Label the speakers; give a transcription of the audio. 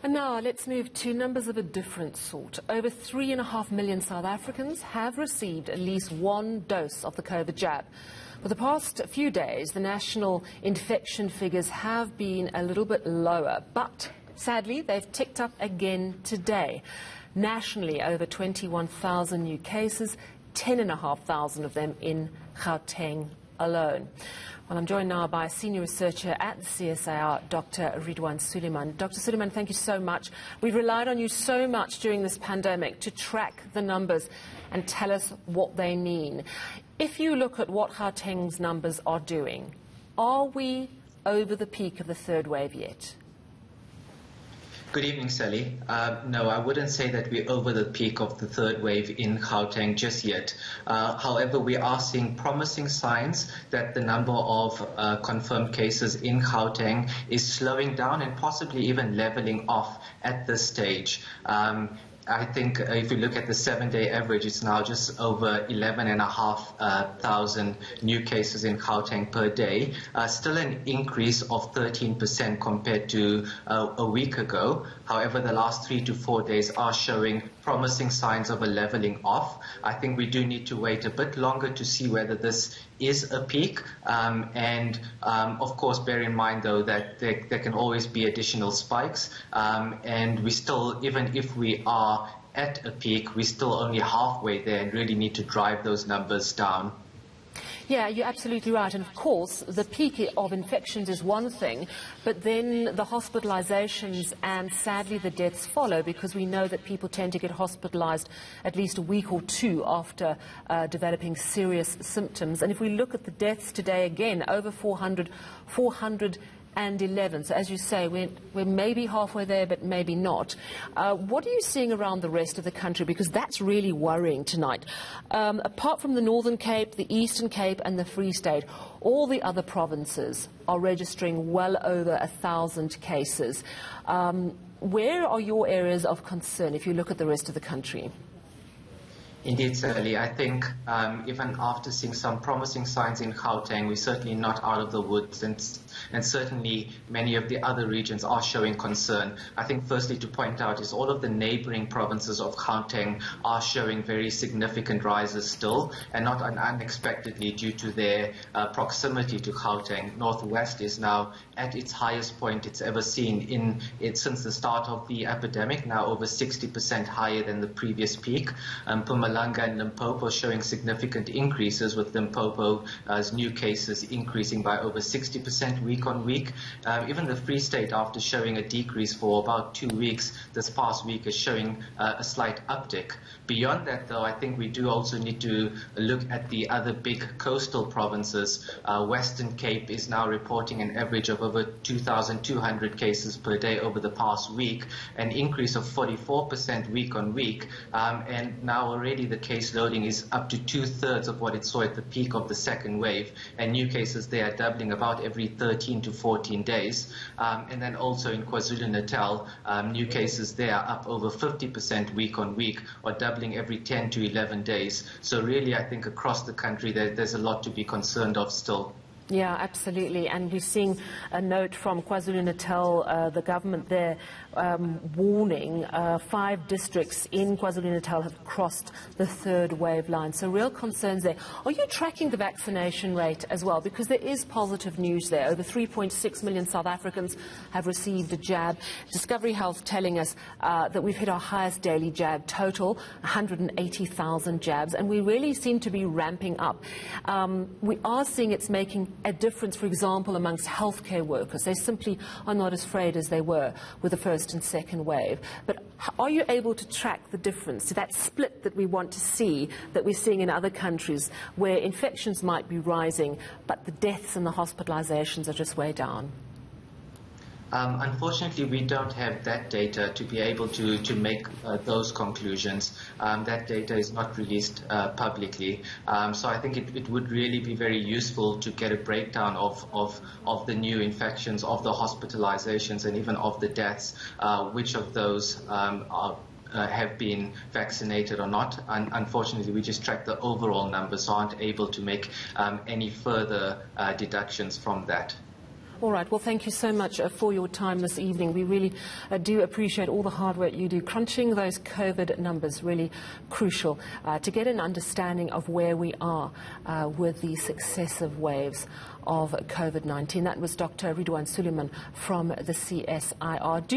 Speaker 1: And now let's move to numbers of a different sort. Over 3.5 million South Africans have received at least one dose of the COVID jab. For the past few days, the national infection figures have been a little bit lower, but sadly, they've ticked up again today. Nationally, over 21,000 new cases, 10,500 of them in Gauteng alone. Well, I'm joined now by a senior researcher at the CSIR, Dr. Rihdwaan Suliman. Dr. Suliman, thank you so much. We've relied on you so much during this pandemic to track the numbers and tell us what they mean. If you look at what Gauteng's numbers are doing, are we over the peak of the third wave yet?
Speaker 2: Good evening, Sally. No, I wouldn't say that we're over the peak of the third wave in Gauteng just yet. However, we are seeing promising signs that the number of confirmed cases in Gauteng is slowing down and possibly even leveling off at this stage. I think if you look at the 7-day average, it's now just over 11,500 new cases in Gauteng per day, still an increase of 13% compared to a week ago. However, the last 3 to 4 days are showing promising signs of a leveling off. I think we do need to wait a bit longer to see whether this is a peak, and of course bear in mind though that there can always be additional spikes, and we still, even if we are at a peak, we're still only halfway there and really need to drive those numbers down.
Speaker 1: Yeah, you're absolutely right. And of course, the peak of infections is one thing, but then the hospitalizations and sadly the deaths follow, because we know that people tend to get hospitalized at least a week or two after developing serious symptoms. And if we look at the deaths today, again, over 411. So as you say, we're maybe halfway there, but maybe not. What are you seeing around the rest of the country? Because that's really worrying tonight. Apart from the Northern Cape, the Eastern Cape and the Free State, all the other provinces are registering well over 1,000 cases. Where are your areas of concern if you look at the rest of the country?
Speaker 2: Indeed, Sally. I think even after seeing some promising signs in Gauteng, we're certainly not out of the woods, and certainly many of the other regions are showing concern. I think firstly to point out is all of the neighboring provinces of Gauteng are showing very significant rises still, and not unexpectedly due to their proximity to Gauteng. Northwest is now at its highest point it's ever seen since the start of the epidemic, now over 60% higher than the previous peak. Mpumalanga and Limpopo showing significant increases, with Limpopo's new cases increasing by over 60% week on week. Even the Free State, after showing a decrease for about 2 weeks, this past week is showing a slight uptick. Beyond that, though, I think we do also need to look at the other big coastal provinces. Western Cape is now reporting an average of over 2,200 cases per day over the past week, an increase of 44% week on week, and now already the case loading is up to 2/3 of what it saw at the peak of the second wave, and new cases there are doubling about every 13 to 14 days. And then also in KwaZulu-Natal, new cases there are up over 50% week on week, or doubling every 10 to 11 days. So really, I think across the country there's a lot to be concerned of still.
Speaker 1: Yeah, absolutely. And we're seeing a note from KwaZulu-Natal, the government there, warning 5 districts in KwaZulu-Natal have crossed the third wave line. So real concerns there. Are you tracking the vaccination rate as well? Because there is positive news there. Over 3.6 million South Africans have received a jab. Discovery Health telling us that we've hit our highest daily jab total, 180,000 jabs, and we really seem to be ramping up. We are seeing it's making a difference, for example, amongst healthcare workers. They simply are not as afraid as they were with the first and second wave. But are you able to track the difference to that split that we want to see, that we're seeing in other countries where infections might be rising, but the deaths and the hospitalizations are just way down?
Speaker 2: Unfortunately, we don't have that data to be able to make those conclusions. That data is not released publicly. So I think it would really be very useful to get a breakdown of the new infections, of the hospitalizations, and even of the deaths, which of those have been vaccinated or not. Unfortunately, we just track the overall numbers, so aren't able to make any further deductions from that.
Speaker 1: All right. Well, thank you so much for your time this evening. We really do appreciate all the hard work you do. Crunching those COVID numbers, really crucial to get an understanding of where we are with the successive waves of COVID-19. That was Dr. Rihdwaan Suliman from the CSIR.